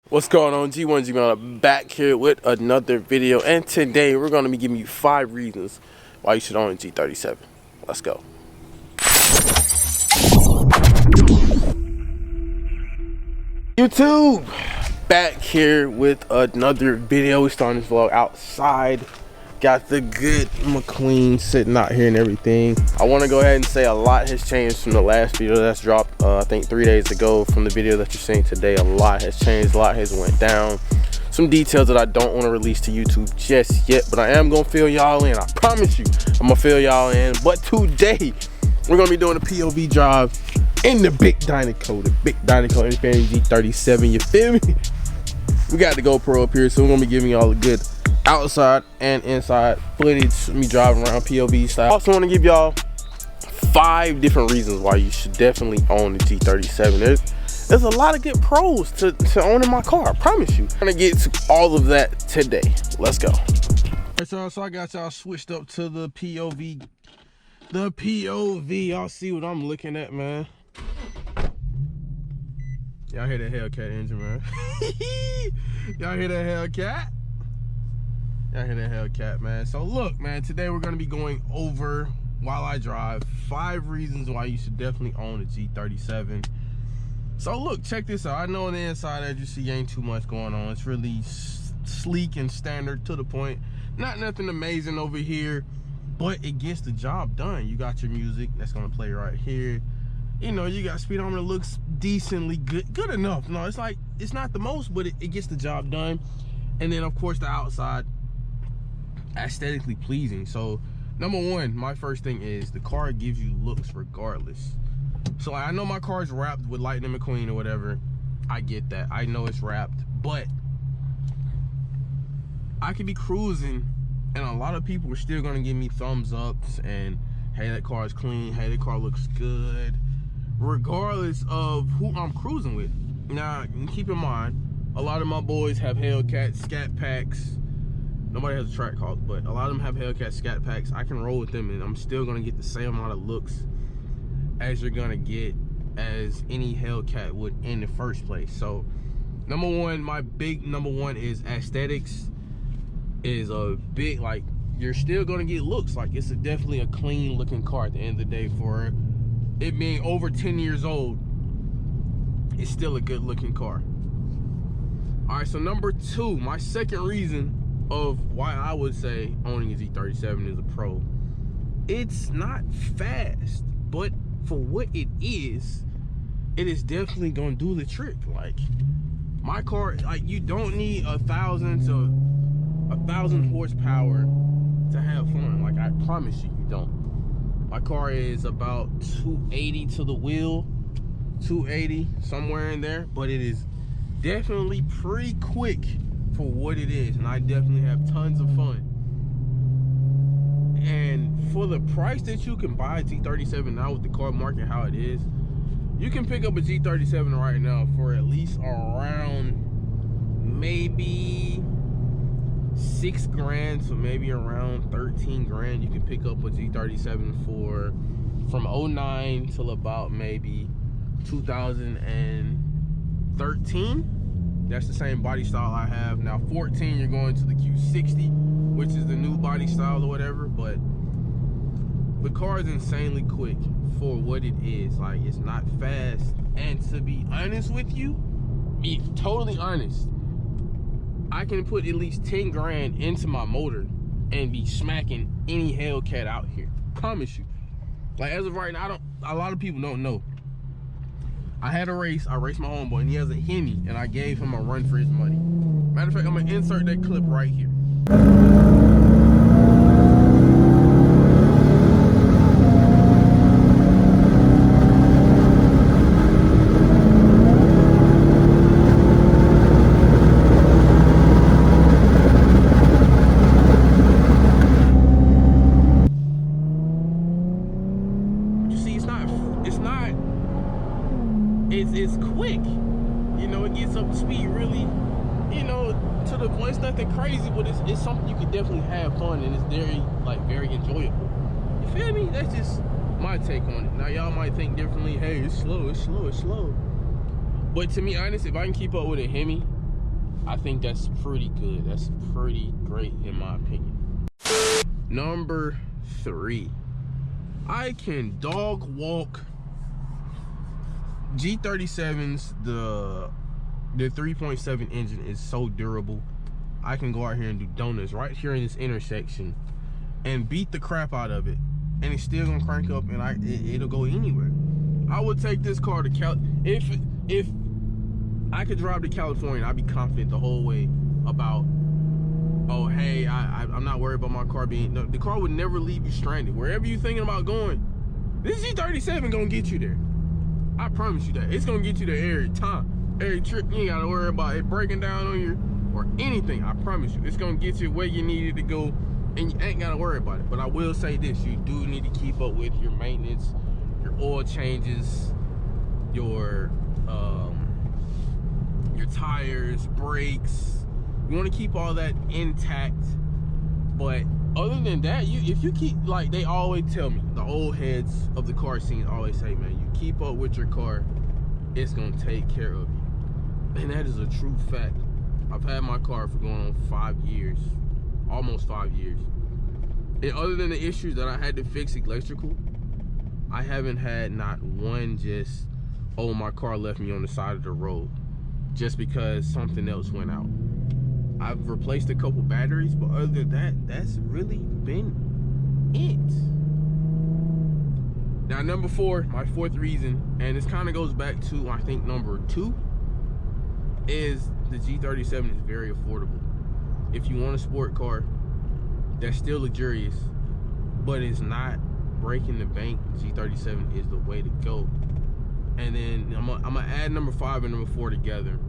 What's going on? G1GB Nigel back here with another video, and today we're going to be giving you 5 reasons why you should own a G37. Let's go. YouTube, back here with another video. We're starting this vlog outside. Got the good McQueen sitting out here and everything. I want to go ahead and say a lot has changed from the last video that's dropped, I think 3 days ago. From the video that you're seeing today, a lot has changed, a lot has went down. Some details that I don't want to release to YouTube just yet, but I am going to fill y'all in. I promise you, I'm going to fill y'all in. But today, we're going to be doing a POV drive in the big Dynaco, Infinity G37, you feel me? We got the GoPro up here, so we're going to be giving y'all a good outside and inside footage, me driving around POV style. I also want to give y'all 5 different reasons why you should definitely own the G37. There's a lot of good pros to owning my car, I promise you. I'm gonna get to all of that today. Let's go. Alright, so I got y'all switched up to the POV. Y'all see what I'm looking at, man. Y'all hear that Hellcat engine, man? Y'all hear that Hellcat? Y'all hear that Hellcat, man. So look, man, today we're gonna be going over, while I drive, 5 reasons why you should definitely own a G37. So look, check this out. I know on the inside, as you see, ain't too much going on. It's really sleek and standard, to the point. Not nothing amazing over here, but it gets the job done. You got your music that's gonna play right here. You know, you got speedometer, looks decently good enough. No, it's like, it's not the most, but it gets the job done. And then of course the outside, aesthetically pleasing. So number one, my first thing is the car gives you looks regardless. So I know my car's wrapped with Lightning McQueen or whatever. I get that. I know it's wrapped, but I could be cruising and a lot of people are still gonna give me thumbs ups and, hey, that car is clean, hey, that car looks good, regardless of who I'm cruising with. Now, keep in mind, a lot of my boys have Hellcat scat packs. Nobody has a track hawk, but a lot of them have Hellcat scat packs. I can roll with them and I'm still gonna get the same amount of looks as you're gonna get as any Hellcat would in the first place. So number one, my big number one is aesthetics. Is a big, like, you're still gonna get looks. Like, it's definitely a clean looking car at the end of the day. For it being over 10 years old, it's still a good looking car. All right, so number 2, my second reason of why I would say owning a G37 is a pro. It's not fast, but for what it is definitely gonna do the trick. Like, my car, like, you don't need 1,000 horsepower to have fun. Like, I promise you, you don't. My car is about 280 to the wheel, 280 somewhere in there, but it is definitely pretty quick for what it is, and I definitely have tons of fun. And for the price that you can buy a G37 now, with the car market how it is, you can pick up a G37 right now for at least around maybe 6 grand, so maybe around 13 grand. You can pick up a G37 for from 09 till about maybe 2013. That's the same body style I have. Now 14, you're going to the Q60, which is the new body style or whatever, but the car is insanely quick for what it is. Like, it's not fast, and to be honest with you, be totally honest, I can put at least 10 grand into my motor and be smacking any Hellcat out here. Promise you. Like, as of right now, a lot of people don't know. I had a race, I raced my homeboy, and he has a Hemi, and I gave him a run for his money. Matter of fact, I'm gonna insert that clip right here. It's quick, you know. It gets up to speed really, you know, to the point. It's nothing crazy, but it's something you can definitely have fun, and it's very enjoyable. You feel me? That's just my take on it. Now y'all might think differently. Hey, it's slow. But to me honest, if I can keep up with a Hemi, I think that's pretty good. That's pretty great in my opinion. Number 3, I can dog walk G37s. The 3.7 engine is so durable. I can go out here and do donuts right here in this intersection and beat the crap out of it, and it's still gonna crank up, and it'll go anywhere. I would take this car to if I could drive to California, I'd be confident the whole way about, oh hey, I'm not worried about my car being, the car would never leave you stranded. Wherever you're thinking about going, this G37 gonna get you there. I promise you that. It's gonna get you there every time, every trip. You ain't gotta worry about it breaking down on you or anything. I promise you, it's gonna get you where you needed to go, and you ain't gotta worry about it. But I will say this, you do need to keep up with your maintenance, your oil changes, your tires, brakes. You want to keep all that intact. But other than that, if you keep, like they always tell me, the old heads of the car scene always say, man, you keep up with your car, it's gonna take care of you. And that is a true fact. I've had my car for going on 5 years, almost 5 years. And other than the issues that I had to fix electrical, I haven't had not one just, oh, my car left me on the side of the road just because something else went out. I've replaced a couple batteries, but other than that, that's really been it. Now, number 4, my 4th reason, and this kind of goes back to, I think, number 2, is the G37 is very affordable. If you want a sport car that's still luxurious, but it's not breaking the bank, G37 is the way to go. And then I'm gonna add number 5 and number 4 together.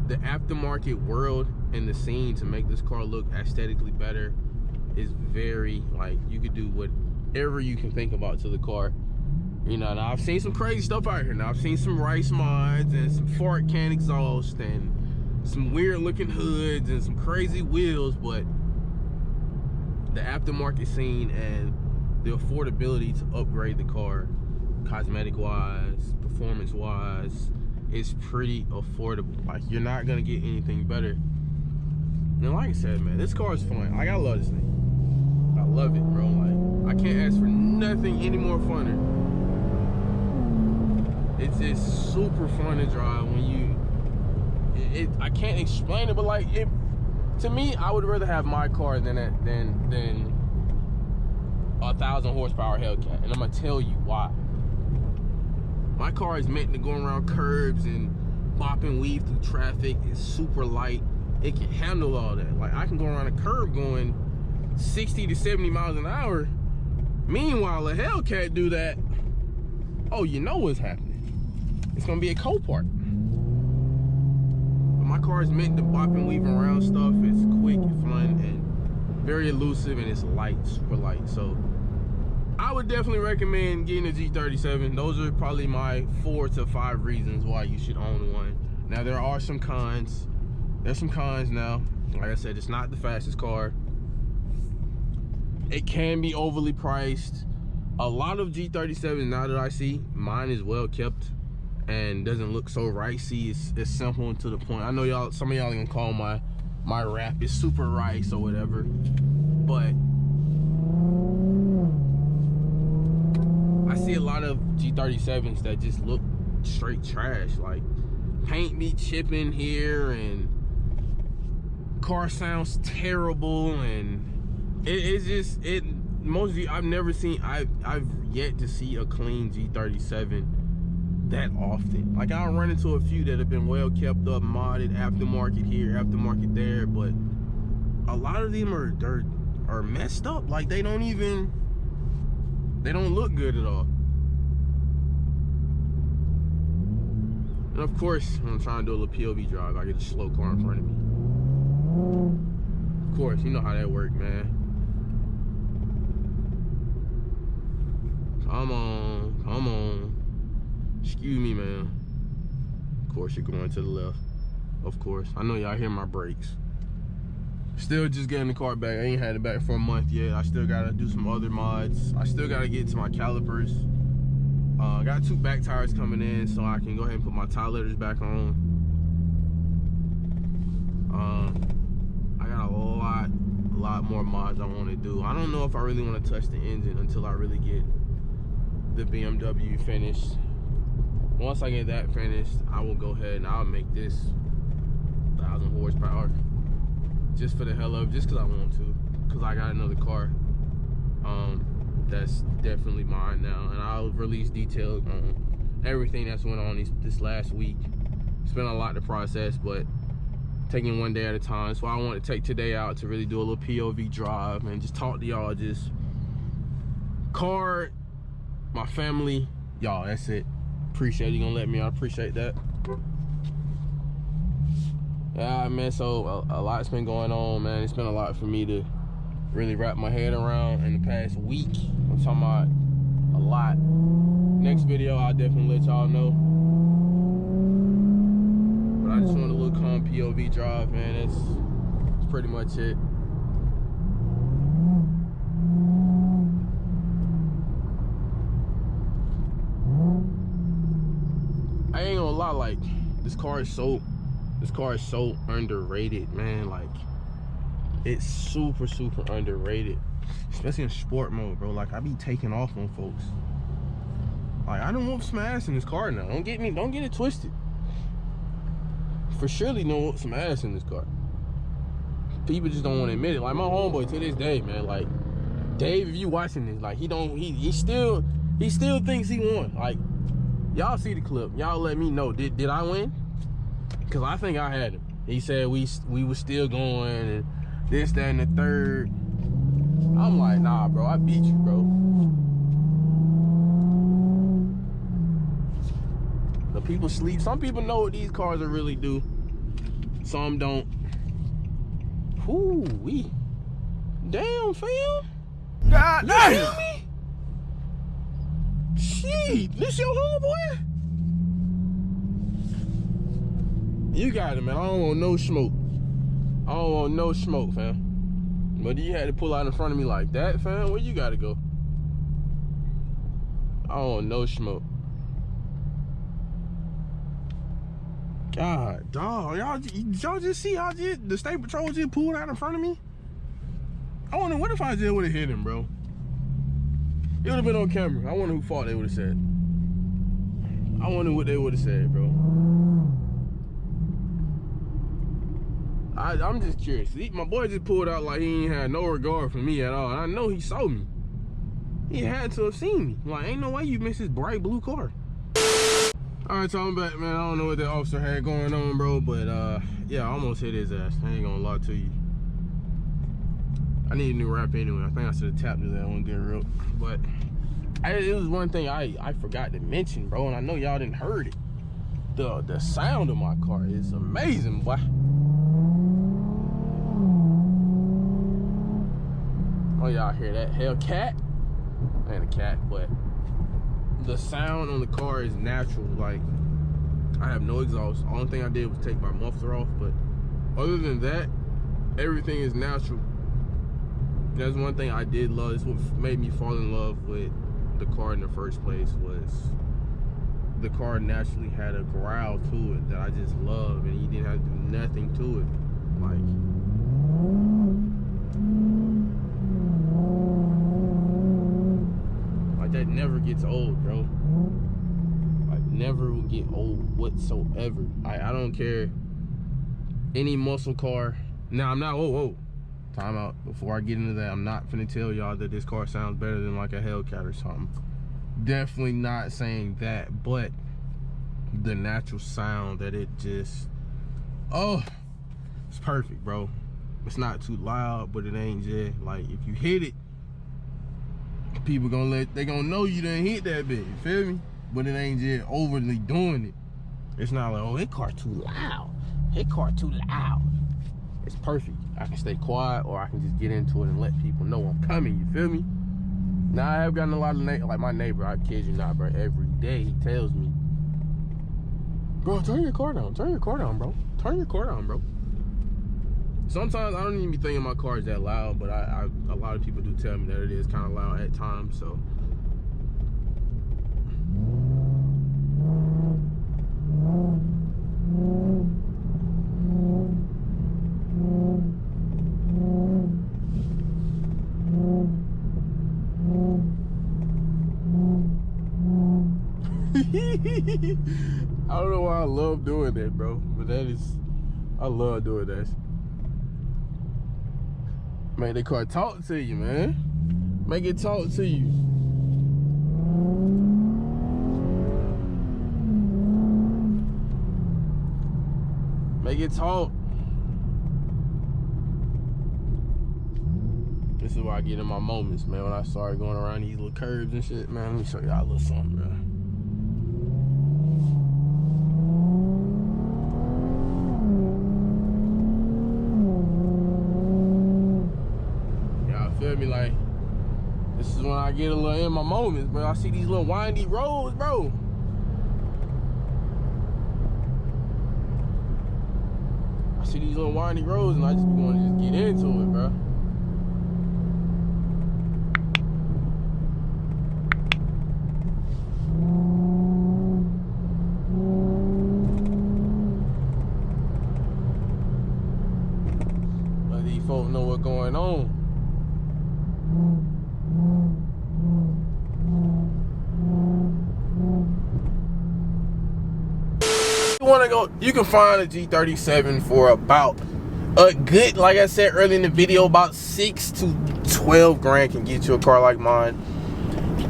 The aftermarket world and the scene to make this car look aesthetically better is very, like, you could do whatever you can think about to the car. You know, now I've seen some crazy stuff out here. Now I've seen some rice mods and some fart can exhaust and some weird looking hoods and some crazy wheels, but the aftermarket scene and the affordability to upgrade the car, cosmetic wise, performance wise, is pretty affordable. Like, you're not gonna get anything better. And like I said, man, this car is fun. Like, I love this thing. I love it, bro. Like, I can't ask for nothing any more funner. It's just super fun to drive when you, I can't explain it, but like, to me, I would rather have my car than a 1,000 horsepower Hellcat, and I'm gonna tell you why. My car is meant to go around curbs and bop and weave through traffic. It's super light. It can handle all that. Like, I can go around a curb going 60 to 70 miles an hour. Meanwhile, a Hellcat do that, oh, you know what's happening. It's gonna be a Copart. But my car is meant to bop and weave around stuff. It's quick, fun, and very elusive, and it's light, super light. So I would definitely recommend getting a G37. Those are probably my 4 to 5 reasons why you should own one. Now, there are some cons. There's some cons now. Like I said, it's not the fastest car. It can be overly priced. A lot of G37s now that I see, mine is well kept and doesn't look so ricey. It's simple and to the point. I know y'all, some of y'all are gonna call my wrap is super rice or whatever, but I see a lot of G37s that just look straight trash. Like, paint be chipping here, and car sounds terrible, and it's just, most of you, I've yet to see a clean G37 that often. Like, I'll run into a few that have been well kept up, modded, aftermarket here, aftermarket there, but a lot of them are messed up. Like, they don't look good at all. And of course, when I'm trying to do a little POV drive, I get a slow car in front of me. Of course, you know how that works, man. Come on. Excuse me, man. Of course, you're going to the left. Of course. I know y'all hear my brakes. Still just getting the car back. I ain't had it back for a month yet. I still gotta do some other mods. I still gotta get to my calipers. Got 2 back tires coming in, so I can go ahead and put my tire letters back on. lot more mods I want to do. I don't know if I really want to touch the engine until I really get the BMW finished. Once I get that finished, I will go ahead and I'll make this 1,000 horsepower. Just for the hell of it, just because I want to. Because I got another car that's definitely mine now. And I'll release details on everything that's went on this last week. It's been a lot to process, but taking one day at a time. So I want to take today out to really do a little POV drive and just talk to y'all. Just car, my family, y'all, that's it. Appreciate you gonna let me, I appreciate that. Yeah, man, so a lot's been going on, man. It's been a lot for me to really wrap my head around in the past week. I'm talking about a lot. Next video, I'll definitely let y'all know. But I just want a little calm POV drive, man. That's pretty much it. I ain't gonna lie, like, this car is so underrated, man. Like, it's super underrated, especially in sport mode, bro. Like, I be taking off on folks. Like, I don't want some ass in this car now. Don't get it twisted. For surely don't want some ass in this car. People just don't want to admit it. Like, my homeboy to this day, man. Like, Dave, if you watching this, like, he still thinks he won. Like, y'all see the clip. Y'all let me know. Did I win? Cause I think I had him. He said we was still going and this, that, and the third. I'm like, nah, bro, I beat you, bro. The people sleep. Some people know what these cars really do. Some don't. Ooh, wee. Damn, fam. God damn. You feel me? Shit, this your homeboy? You got it, man. I don't want no smoke. I don't want no smoke, fam. But you had to pull out in front of me like that, fam. Where you gotta go? I don't want no smoke. God, dog. Y'all just see how the state patrol just pulled out in front of me? I wonder, what if I just would have hit him, bro? It would have been on camera. I wonder who fault they would have said. I wonder what they would have said, bro. I'm just curious. My boy just pulled out like he ain't had no regard for me at all. And I know he saw me. He had to have seen me. Like, ain't no way you missed this bright blue car. Alright, so I'm back, man. I don't know what that officer had going on, bro. But, yeah, I almost hit his ass. I ain't gonna lie to you. I need a new wrap anyway. I think I should have tapped it that one good real. But it was one thing I forgot to mention, bro. And I know y'all didn't heard it. The sound of my car is amazing, boy. Oh, y'all hear that? Hellcat? And a cat, but the sound on the car is natural. Like, I have no exhaust. Only thing I did was take my muffler off, but other than that, everything is natural. That's one thing I did love. It's what made me fall in love with the car in the first place, was the car naturally had a growl to it that I just love, and you didn't have to do nothing to it. Like that never gets old, bro. Like, never will get old whatsoever. I don't care. Any muscle car. Now, I'm not, whoa. Time out. Before I get into that, I'm not finna tell y'all that this car sounds better than like a Hellcat or something. Definitely not saying that, but the natural sound that it just, oh, it's perfect, bro. It's not too loud, but it ain't just, like, if you hit it, people they gonna know you done hit that bit, you feel me? But it ain't just overly doing it. It's not like, oh, that car too loud. That car too loud. It's perfect. I can stay quiet, or I can just get into it and let people know I'm coming, you feel me? Now, I have gotten a lot of, like my neighbor, I kid you not, bro, every day he tells me, bro, turn your car down, bro. Turn your car down, bro. Sometimes I don't even be thinking my car is that loud, but a lot of people do tell me that it is kind of loud at times, so. I don't know why I love doing that, bro. But I love doing that. Make the car talk to you, man. Make it talk to you. Make it talk. This is where I get in my moments, man. When I started going around these little curves and shit, man. Let me show y'all a little something, man. Y'all feel me? Like, this is when I get a little in my moments, bro. I see these little windy roads, bro. I see these little windy roads, and I just want to just get into it, bro. Let these folks know what's going on. You can find a G37 for about a good, like I said earlier in the video, about 6 to 12 grand can get you a car like mine.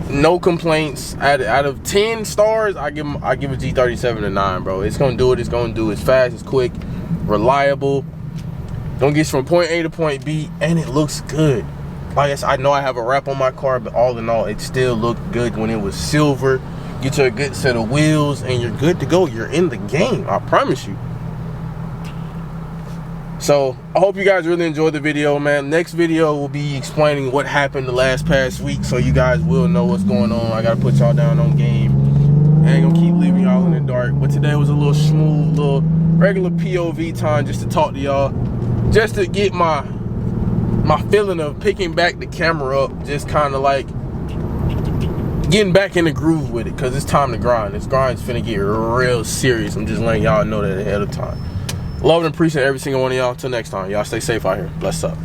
No complaints. Out of 10 stars, I give a G37 a 9, bro. It's gonna do what it's gonna do. It's fast, it's quick, reliable. Don't get you from point A to point B, and it looks good. Like I said, I know I have a wrap on my car, but all in all, it still looked good when it was silver. Get you a good set of wheels and you're good to go. You're in the game, I promise you. So I hope you guys really enjoyed the video, man. Next video will be explaining what happened the past week, so you guys will know what's going on. I gotta put y'all down on game. I ain't gonna keep leaving y'all in the dark, but today was a little smooth, little regular POV time just to talk to y'all, just to get my feeling of picking back the camera up, just kind of like getting back in the groove with it, because it's time to grind. This grind's finna get real serious. I'm just letting y'all know that ahead of time. Love and appreciate every single one of y'all. Till next time, y'all stay safe out here. Bless up.